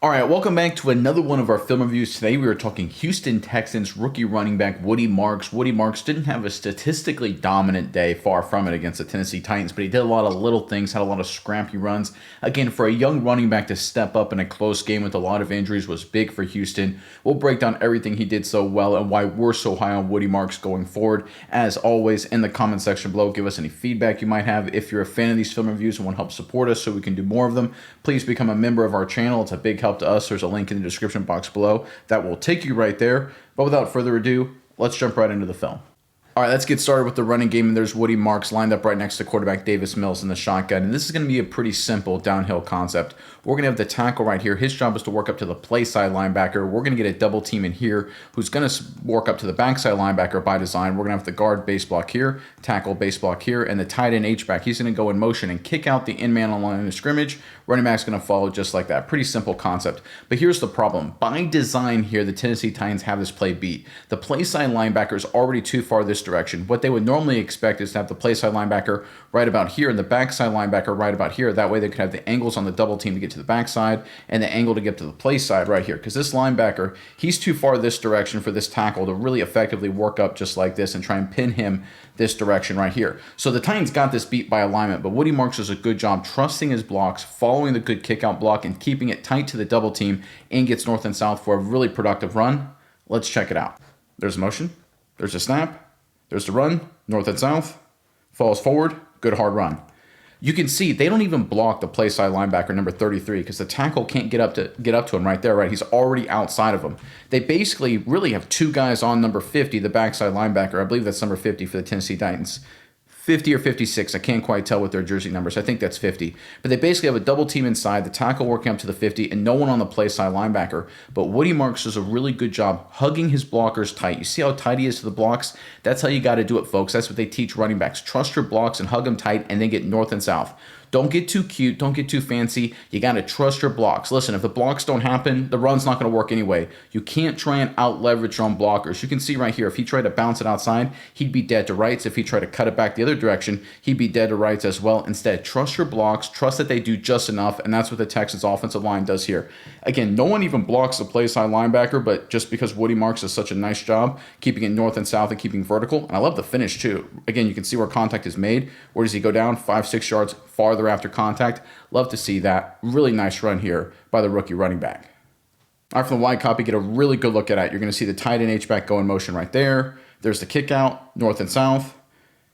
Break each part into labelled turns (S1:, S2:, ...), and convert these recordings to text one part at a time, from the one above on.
S1: All right, welcome back to another one of our film reviews. Today we are talking Houston Texans rookie running back Woody Marks. Woody Marks didn't have a statistically dominant day, far from it, against the Tennessee Titans, but he did a lot of little things, had a lot of scrappy runs. Again, for a young running back to step up in a close game with a lot of injuries was big for Houston. We'll break down everything he did so well and why we're so high on Woody Marks going forward. As always, in the comment section below, give us any feedback you might have. If you're a fan of these film reviews and want to help support us so we can do more of them, please become a member of our channel. It's a big help to us. There's a link in the description box below that will take you right there. But without further ado, let's jump right into the film. All right, let's get started with the running game, and there's Woody Marks lined up right next to quarterback Davis Mills in the shotgun, and this is going to be a pretty simple downhill concept. We're going to have the tackle right here. His job is to work up to the play side linebacker. We're going to get a double team in here who's going to work up to the backside linebacker by design. We're going to have the guard base block here, tackle base block here, and the tight end H-back. He's going to go in motion and kick out the in-man on the line of scrimmage. Running back's going to follow just like that. Pretty simple concept. But here's the problem. By design here, the Tennessee Titans have this play beat. The play side linebacker is already too far this direction. What they would normally expect is to have the play side linebacker right about here and the backside linebacker right about here. That way they could have the angles on the double team to get to the backside and the angle to get to the play side right here. Because this linebacker, he's too far this direction for this tackle to really effectively work up just like this and try and pin him this direction right here. So the Titans got this beat by alignment, but Woody Marks does a good job trusting his blocks, following the good kick out block, and keeping it tight to the double team, and gets north and south for a really productive run. Let's check it out. There's motion. There's a snap. There's the run, north and south, falls forward, good hard run. You can see they don't even block the play side linebacker number 33 because the tackle can't get up to him right there, right? He's already outside of him. They basically really have two guys on number 50, the backside linebacker. I believe that's number 50 for the Tennessee Titans. 50 or 56, I can't quite tell with their jersey numbers. I think that's 50. But they basically have a double team inside, the tackle working up to the 50, and no one on the play side linebacker. But Woody Marks does a really good job hugging his blockers tight. You see how tight he is to the blocks? That's how you got to do it, folks. That's what they teach running backs. Trust your blocks and hug them tight, and then get north and south. Don't get too cute. Don't get too fancy. You got to trust your blocks. Listen, if the blocks don't happen, the run's not going to work anyway. You can't try and out-leverage your own blockers. You can see right here, if he tried to bounce it outside, he'd be dead to rights. If he tried to cut it back the other direction, he'd be dead to rights as well. Instead, trust your blocks. Trust that they do just enough, and that's what the Texans offensive line does here. Again, no one even blocks the play side linebacker, but just because Woody Marks does such a nice job keeping it north and south and keeping vertical, and I love the finish too. Again, you can see where contact is made. Where does he go down? 5-6 yards farther after contact. Love to see that. Really nice run here by the rookie running back. All right, from the wide copy, get a really good look at it. You're going to see the tight end H-back go in motion right there. There's the kick out, north and south.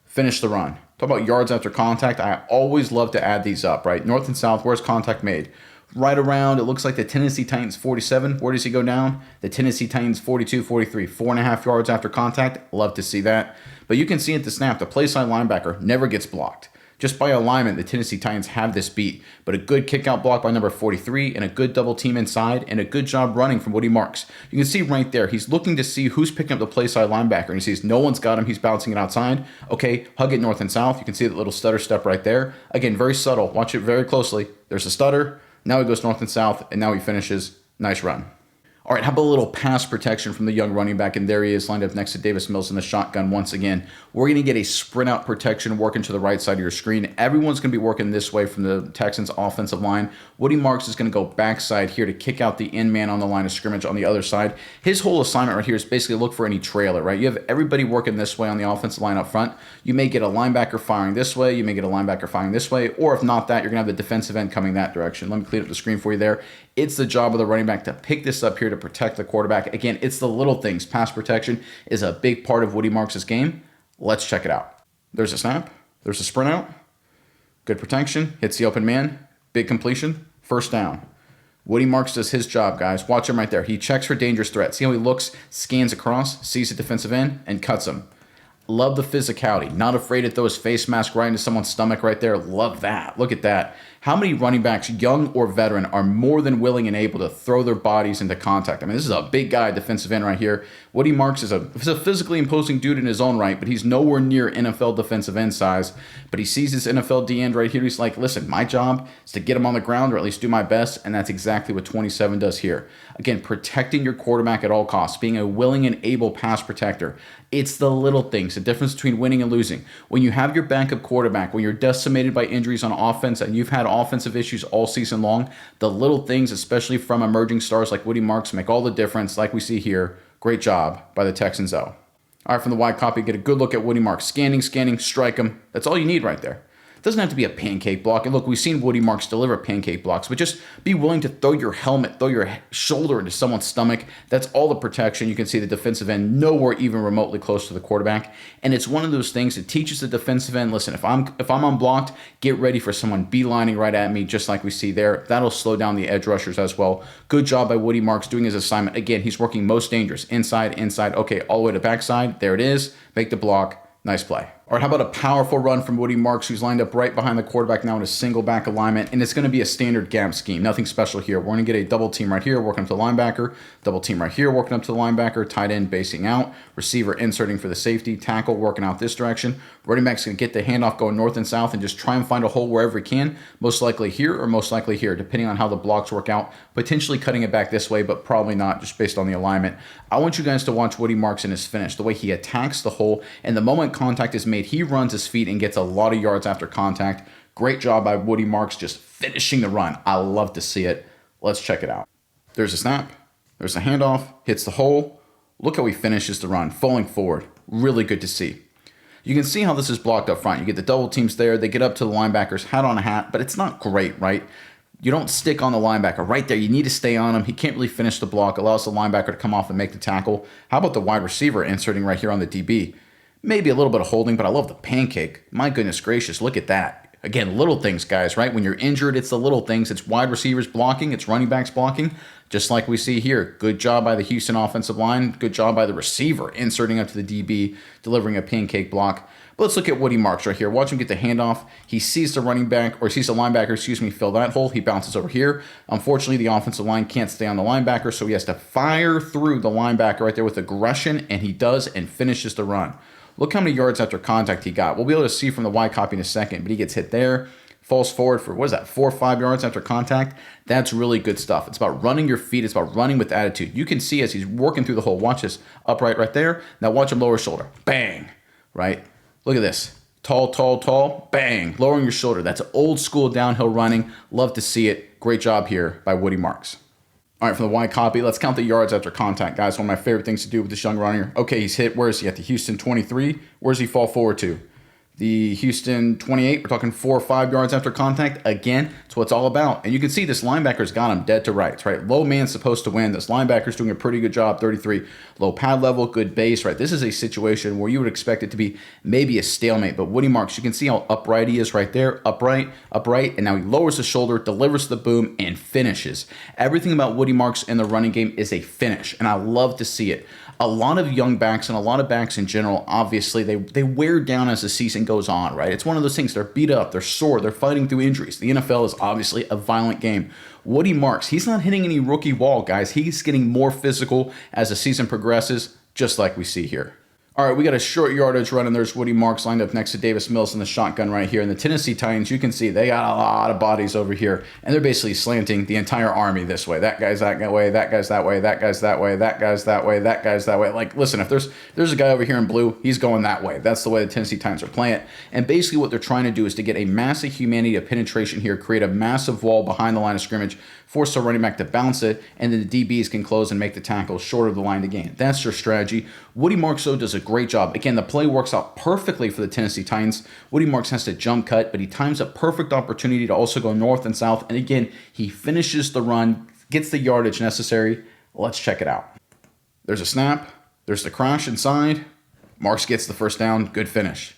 S1: Finish the run. Talk about yards after contact. I always love to add these up, right? North and south, where's contact made? Right around, it looks like the Tennessee Titans 47. Where does he go down? The Tennessee Titans 42, 43. 4.5 yards after contact. Love to see that. But you can see at the snap, the play side linebacker never gets blocked. Just by alignment, the Tennessee Titans have this beat. But a good kick-out block by number 43 and a good double team inside and a good job running from Woody Marks. You can see right there, he's looking to see who's picking up the play side linebacker. And he sees no one's got him. He's bouncing it outside. Okay, hug it north and south. You can see that little stutter step right there. Again, very subtle. Watch it very closely. There's a stutter. Now he goes north and south, and now he finishes. Nice run. All right, how about a little pass protection from the young running back? And there he is lined up next to Davis Mills in the shotgun once again. We're going to get a sprint out protection working to the right side of your screen. Everyone's going to be working this way from the Texans offensive line. Woody Marks is going to go backside here to kick out the in-man on the line of scrimmage on the other side. His whole assignment right here is basically look for any trailer, right? You have everybody working this way on the offensive line up front. You may get a linebacker firing this way. You may get a linebacker firing this way. Or if not that, you're going to have the defensive end coming that direction. Let me clean up the screen for you there. It's the job of the running back to pick this up here to protect the quarterback. Again, it's the little things. Pass protection is a big part of Woody Marks' game. Let's check it out. There's a snap. There's a sprint out. Good protection. Hits the open man. Big completion. First down. Woody Marks does his job, guys. Watch him right there. He checks for dangerous threats. See how he looks, scans across, sees the defensive end, and cuts him. Love the physicality. Not afraid to throw his face mask right into someone's stomach right there. Love that. Look at that. How many running backs, young or veteran, are more than willing and able to throw their bodies into contact? I mean, this is a big guy, defensive end right here. Woody Marks is a physically imposing dude in his own right, but he's nowhere near NFL defensive end size. But he sees this NFL D end right here. He's like, listen, my job is to get him on the ground or at least do my best, and that's exactly what 27 does here. Again, protecting your quarterback at all costs, being a willing and able pass protector. It's the little things, the difference between winning and losing. When you have your backup quarterback, when you're decimated by injuries on offense and you've had offensive issues all season long. The little things, especially from emerging stars like Woody Marks, make all the difference like we see here. Great job by the Texans, though. All right, from the wide copy, get a good look at Woody Marks. Scanning, strike him. That's all you need right there. It doesn't have to be a pancake block. And look, we've seen Woody Marks deliver pancake blocks, but just be willing to throw your helmet, throw your shoulder into someone's stomach. That's all the protection. You can see the defensive end nowhere even remotely close to the quarterback. And it's one of those things that teaches the defensive end, listen, if I'm unblocked, get ready for someone beelining right at me, just like we see there. That'll slow down the edge rushers as well. Good job by Woody Marks doing his assignment. Again, he's working most dangerous. Inside. Okay, all the way to backside. There it is. Make the block. Nice play. All right, how about a powerful run from Woody Marks, who's lined up right behind the quarterback now in a single back alignment, and it's going to be a standard gap scheme. Nothing special here. We're going to get a double team right here, working up to the linebacker, double team right here, working up to the linebacker, tight end basing out, receiver inserting for the safety, tackle working out this direction. Running back's going to get the handoff going north and south and just try and find a hole wherever he can, most likely here or most likely here, depending on how the blocks work out, potentially cutting it back this way, but probably not just based on the alignment. I want you guys to watch Woody Marks in his finish, the way he attacks the hole, and the moment contact is made, he runs his feet and gets a lot of yards after contact. Great job by Woody Marks just finishing the run. I love to see it. Let's check it out. There's a snap. There's a handoff. Hits the hole. Look how he finishes the run, falling forward. Really good to see. You can see how this is blocked up front. You get the double teams there. They get up to the linebackers, hat on a hat, but it's not great, right? You don't stick on the linebacker right there. You need to stay on him. He can't really finish the block. Allows the linebacker to come off and make the tackle. How about the wide receiver inserting right here on the DB? Maybe a little bit of holding, but I love the pancake. My goodness gracious, look at that. Again, little things, guys, right? When you're injured, it's the little things. It's wide receivers blocking. It's running backs blocking, just like we see here. Good job by the Houston offensive line. Good job by the receiver inserting up to the DB, delivering a pancake block. But let's look at Woody Marks right here. Watch him get the handoff. He sees the running back, or sees the linebacker, fill that hole. He bounces over here. Unfortunately, the offensive line can't stay on the linebacker, so he has to fire through the linebacker right there with aggression, and he does and finishes the run. Look how many yards after contact he got. We'll be able to see from the wide copy in a second, but he gets hit there, falls forward for, 4 or 5 yards after contact. That's really good stuff. It's about running your feet. It's about running with attitude. You can see as he's working through the hole. Watch this, upright right there. Now watch him lower his shoulder. Bang, right? Look at this. Tall, bang, lowering your shoulder. That's old school downhill running. Love to see it. Great job here by Woody Marks. All right, from the wide copy, let's count the yards after contact, guys. One of my favorite things to do with this young runner. Okay, he's hit. Where is he at? The Houston 23. Where does he fall forward to? The Houston 28, we're talking 4 or 5 yards after contact. Again, it's what it's all about. And you can see this linebacker's got him dead to rights, right? Low man's supposed to win. This linebacker's doing a pretty good job, 33. Low pad level, good base, right? This is a situation where you would expect it to be maybe a stalemate. But Woody Marks, you can see how upright he is right there. Upright. And now he lowers the shoulder, delivers the boom, and finishes. Everything about Woody Marks in the running game is a finish, and I love to see it. A lot of young backs and a lot of backs in general, obviously, they wear down as the season goes on, right? It's one of those things. They're beat up. They're sore. They're fighting through injuries. The NFL is obviously a violent game. Woody Marks, he's not hitting any rookie wall, guys. He's getting more physical as the season progresses, just like we see here. All right, we got a short yardage run, and there's Woody Marks lined up next to Davis Mills in the shotgun right here. And the Tennessee Titans, you can see they got a lot of bodies over here, and they're basically slanting the entire army this way. That guy's that way, that guy's that way, that guy's that way, that guy's that way, that guy's that way. Like, listen, if there's a guy over here in blue, he's going that way. That's the way the Tennessee Titans are playing it. And basically what they're trying to do is to get a massive humanity of penetration here, create a massive wall behind the line of scrimmage, force the running back to bounce it, and then the DBs can close and make the tackle short of the line to gain. That's their strategy. Woody Marks, though, does a great job. Again, the play works out perfectly for the Tennessee Titans. Woody Marks has to jump cut, but he times a perfect opportunity to also go north and south. And again, he finishes the run, gets the yardage necessary. Let's check it out. There's a snap. There's the crash inside. Marks gets the first down. Good finish.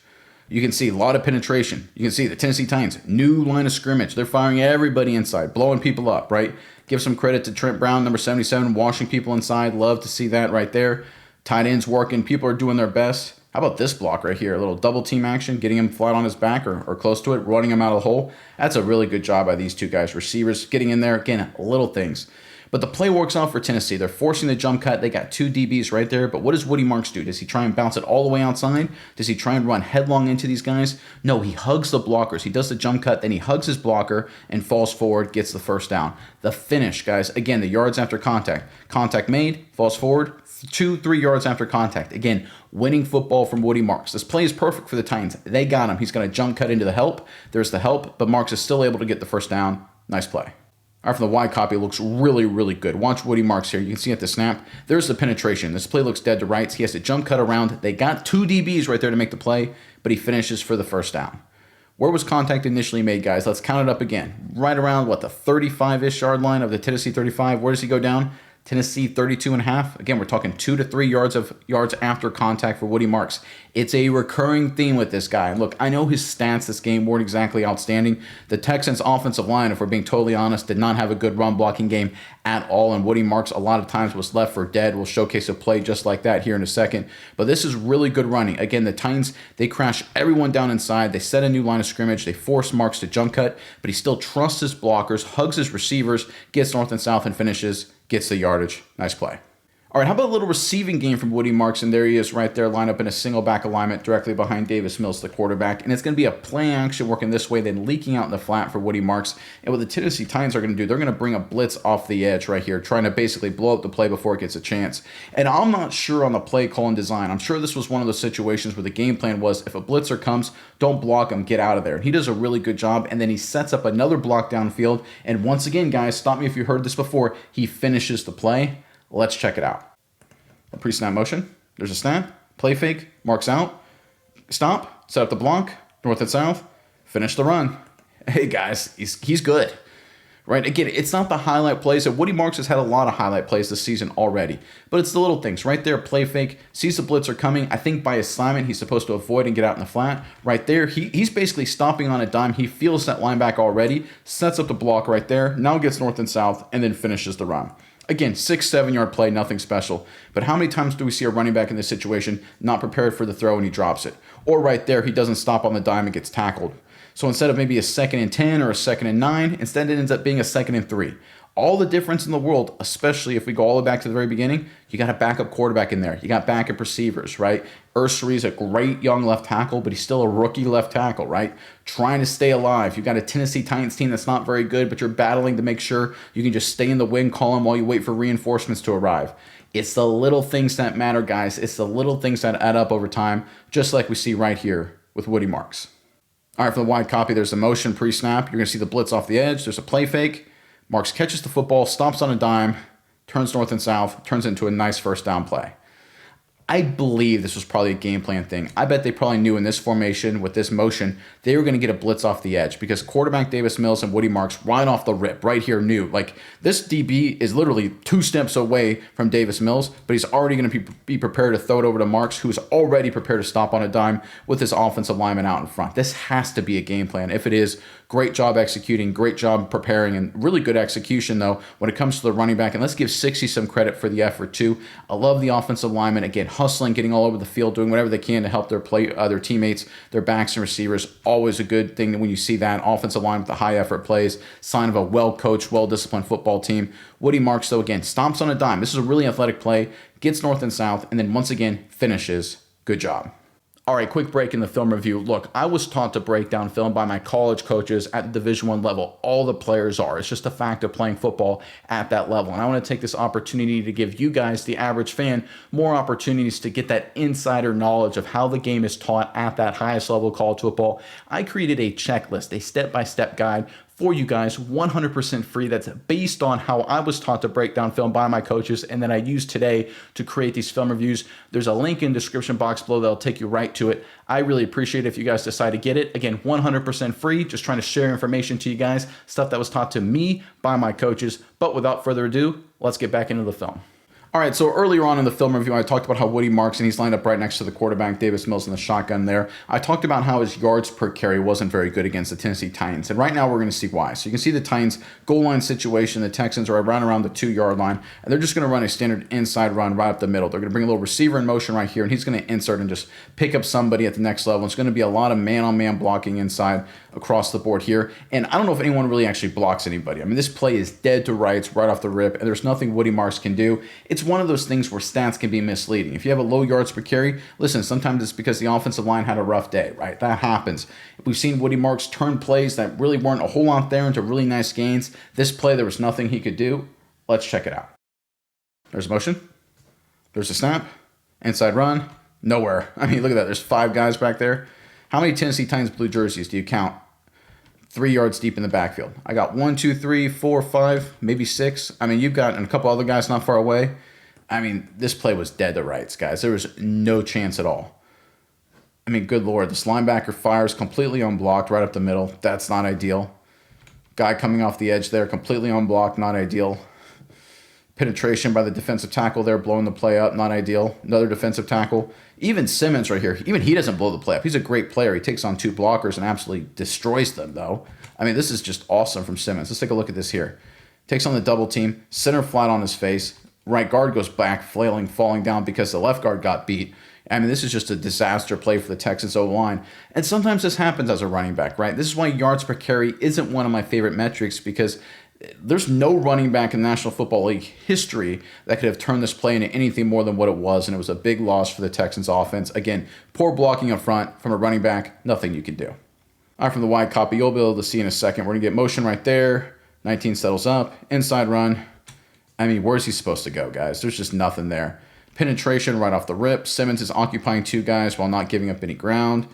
S1: You can see a lot of penetration. You can see the Tennessee Titans, new line of scrimmage. They're firing everybody inside, blowing people up, right? Give some credit to Trent Brown, number 77, washing people inside. Love to see that right there. Tight ends working. People are doing their best. How about this block right here? A little double team action, getting him flat on his back or close to it, running him out of the hole. That's a really good job by these two guys. Receivers getting in there. Again, little things. But the play works out for Tennessee. They're forcing the jump cut. They got 2 DBs right there. But what does Woody Marks do? Does he try and bounce it all the way outside? Does he try and run headlong into these guys? No, he hugs the blockers. He does the jump cut, then he hugs his blocker and falls forward, gets the first down. The finish, guys, again, the yards after contact. Contact made, falls forward, 2-3 yards after contact. Again, winning football from Woody Marks. This play is perfect for the Titans. They got him. He's going to jump cut into the help. There's the help, but Marks is still able to get the first down. Nice play. All right, from the wide copy, it looks really, really good. Watch Woody Marks here. You can see at the snap, there's the penetration. This play looks dead to rights. He has to jump cut around. They got 2 DBs right there to make the play, but he finishes for the first down. Where was contact initially made, guys? Let's count it up again. Right around, the 35-ish yard line of the Tennessee 35. Where does he go down? Tennessee 32.5. Again, we're talking 2 to 3 yards after contact for Woody Marks. It's a recurring theme with this guy. Look, I know his stats this game weren't exactly outstanding. The Texans' offensive line, if we're being totally honest, did not have a good run blocking game at all, and Woody Marks a lot of times was left for dead. We'll showcase a play just like that here in a second. But this is really good running. Again, the Titans, they crash everyone down inside. They set a new line of scrimmage. They force Marks to jump cut, but he still trusts his blockers, hugs his receivers, gets north and south, and finishes. Gets the yardage. Nice play. All right, how about a little receiving game from Woody Marks? And there he is right there, lined up in a single back alignment directly behind Davis Mills, the quarterback. And it's going to be a play action working this way, then leaking out in the flat for Woody Marks. And what the Tennessee Titans are going to do, they're going to bring a blitz off the edge right here, trying to basically blow up the play before it gets a chance. And I'm not sure on the play call and design. I'm sure this was one of those situations where the game plan was, if a blitzer comes, don't block him, get out of there. And he does a really good job. And then he sets up another block downfield. And once again, guys, stop me if you heard this before, he finishes the play. Let's check it out. A pre-snap motion. There's a snap. Play fake. Marks out. Stop. Set up the block. North and south. Finish the run. Hey, guys, he's good. Right? Again, it's not the highlight plays. So Woody Marks has had a lot of highlight plays this season already. But it's the little things. Right there, play fake. Sees the blitzer coming. I think by assignment, he's supposed to avoid and get out in the flat. Right there, he's basically stopping on a dime. He feels that linebacker already. Sets up the block right there. Now gets north and south. And then finishes the run. Again, 6-7 yard play, nothing special. But how many times do we see a running back in this situation not prepared for the throw and he drops it? Or right there, he doesn't stop on the dime and gets tackled. So instead of maybe a 2nd and 10 or a 2nd and 9, instead it ends up being a 2nd and 3. All the difference in the world, especially if we go all the way back to the very beginning, you got a backup quarterback in there. You got backup receivers, right? Ursay's a great young left tackle, but he's still a rookie left tackle, right? Trying to stay alive. You got a Tennessee Titans team that's not very good, but you're battling to make sure you can just stay in the win column while you wait for reinforcements to arrive. It's the little things that matter, guys. It's the little things that add up over time, just like we see right here with Woody Marks. All right, for the wide copy, there's the motion pre-snap. You're going to see the blitz off the edge. There's a play fake. Marks catches the football, stops on a dime, turns north and south, turns into a nice first down play. I believe this was probably a game plan thing. I bet they probably knew in this formation, with this motion, they were going to get a blitz off the edge because quarterback Davis Mills and Woody Marks right off the rip, right here, knew. Like, this DB is literally 2 steps away from Davis Mills, but he's already going to be prepared to throw it over to Marks, who's already prepared to stop on a dime with his offensive lineman out in front. This has to be a game plan. If it is, great job executing, great job preparing, and really good execution, though, when it comes to the running back. And let's give 60 some credit for the effort, too. I love the offensive lineman. Again, hustling, getting all over the field, doing whatever they can to help their teammates, their backs and receivers. Always a good thing when you see that. Offensive line with the high effort plays. Sign of a well-coached, well-disciplined football team. Woody Marks, though, again, stomps on a dime. This is a really athletic play. Gets north and south, and then once again, finishes. Good job. All right, quick break in the film review. Look, I was taught to break down film by my college coaches at the Division I level. All the players are. It's just a fact of playing football at that level. And I want to take this opportunity to give you guys, the average fan, more opportunities to get that insider knowledge of how the game is taught at that highest level of college football. I created a checklist, a step-by-step guide for you guys, 100% free. That's based on how I was taught to break down film by my coaches, and then I use today to create these film reviews. There's a link in the description box below that'll take you right to it. I really appreciate it if you guys decide to get it. Again, 100% free, just trying to share information to you guys, stuff that was taught to me by my coaches. But without further ado, let's get back into the film. All right, so earlier on in the film review, I talked about how Woody Marks, and he's lined up right next to the quarterback, Davis Mills, in the shotgun there. I talked about how his yards per carry wasn't very good against the Tennessee Titans, and right now we're going to see why. So you can see the Titans goal line situation. The Texans are around the 2-yard line, and they're just going to run a standard inside run right up the middle. They're going to bring a little receiver in motion right here, and he's going to insert and just pick up somebody at the next level. It's going to be a lot of man-on-man blocking inside across the board here, and I don't know if anyone really actually blocks anybody. I mean, this play is dead to rights right off the rip, and there's nothing Woody Marks can do. It's one of those things where stats can be misleading. If you have a low yards per carry, listen, sometimes it's because the offensive line had a rough day, right? That happens. We've seen Woody Marks turn plays that really weren't a whole lot there into really nice gains. This play, there was nothing he could do. Let's check it out. There's motion. There's a snap. Inside run. Nowhere. I mean, look at that. There's 5 guys back there. How many Tennessee Titans blue jerseys do you count 3 yards deep in the backfield? I got 1, 2, 3, 4, 5, maybe 6. I mean, you've got a couple other guys not far away. I mean, this play was dead to rights, guys. There was no chance at all. I mean, good Lord. This linebacker fires completely unblocked right up the middle. That's not ideal. Guy coming off the edge there, completely unblocked, not ideal. Penetration by the defensive tackle there, blowing the play up, not ideal. Another defensive tackle. Even Simmons right here, even he doesn't blow the play up. He's a great player. He takes on 2 blockers and absolutely destroys them, though. I mean, this is just awesome from Simmons. Let's take a look at this here. Takes on the double team, center flat on his face. Right guard goes back, flailing, falling down because the left guard got beat. I mean, this is just a disaster play for the Texans O-line. And sometimes this happens as a running back, right? This is why yards per carry isn't one of my favorite metrics, because there's no running back in the National Football League history that could have turned this play into anything more than what it was, and it was a big loss for the Texans offense. Again, poor blocking up front from a running back, nothing you can do. All right, from the wide copy, you'll be able to see in a second. We're going to get motion right there. 19 settles up, inside run. I mean, where's he supposed to go, guys? There's just nothing there. Penetration right off the rip. Simmons is occupying 2 guys while not giving up any ground.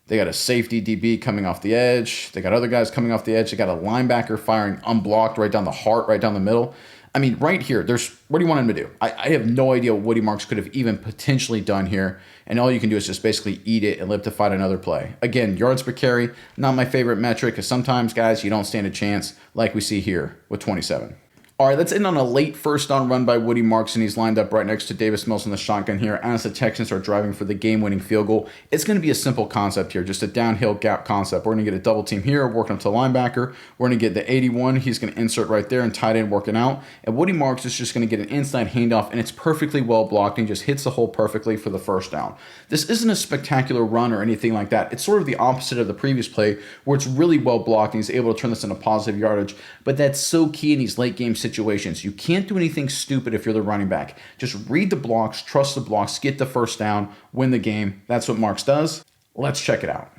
S1: They got a safety DB coming off the edge. They got other guys coming off the edge. They got a linebacker firing unblocked right down the heart, right down the middle. I mean, right here, what do you want him to do? I have no idea what Woody Marks could have even potentially done here. And all you can do is just basically eat it and live to fight another play. Again, yards per carry, not my favorite metric, because sometimes, guys, you don't stand a chance like we see here with 27. All right, let's end on a late first down run by Woody Marks, and he's lined up right next to Davis Mills in the shotgun here as the Texans are driving for the game-winning field goal. It's going to be a simple concept here, just a downhill gap concept. We're going to get a double team here, working up to linebacker. We're going to get the 81. He's going to insert right there and tight end working out. And Woody Marks is just going to get an inside handoff, and it's perfectly well blocked, and he just hits the hole perfectly for the first down. This isn't a spectacular run or anything like that. It's sort of the opposite of the previous play, where it's really well blocked, and he's able to turn this into positive yardage. But that's so key in these late game situations. You can't do anything stupid if you're the running back. Just read the blocks, trust the blocks, get the first down, win the game. That's what Marks does. Let's check it out.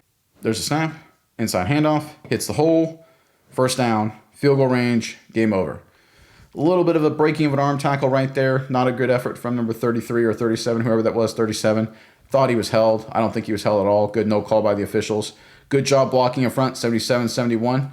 S1: There's a snap, inside handoff, hits the hole, first down, field goal range, game over. A little bit of a breaking of an arm tackle right there. Not a good effort from number 33 or 37, whoever that was, 37. Thought he was held. I don't think he was held at all. Good no call by the officials. Good job blocking in front, 77-71.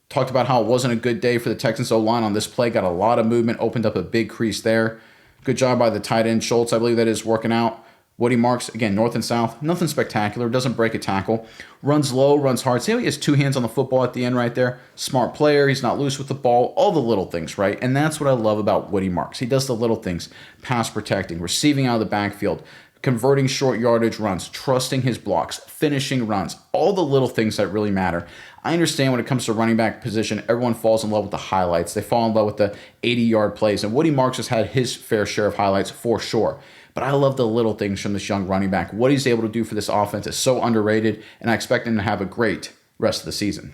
S1: Talked about how it wasn't a good day for the Texans O-line on this play. Got a lot of movement, opened up a big crease there. Good job by the tight end, Schultz, I believe that is, working out. Woody Marks, again, north and south. Nothing spectacular. Doesn't break a tackle. Runs low, runs hard. See how he has 2 hands on the football at the end right there? Smart player. He's not loose with the ball. All the little things, right? And that's what I love about Woody Marks. He does the little things. Pass protecting, receiving out of the backfield, converting short yardage runs, trusting his blocks, finishing runs, all the little things that really matter. I understand when it comes to running back position, everyone falls in love with the highlights. They fall in love with the 80-yard plays, and Woody Marks has had his fair share of highlights for sure. But I love the little things from this young running back. What he's able to do for this offense is so underrated, and I expect him to have a great rest of the season.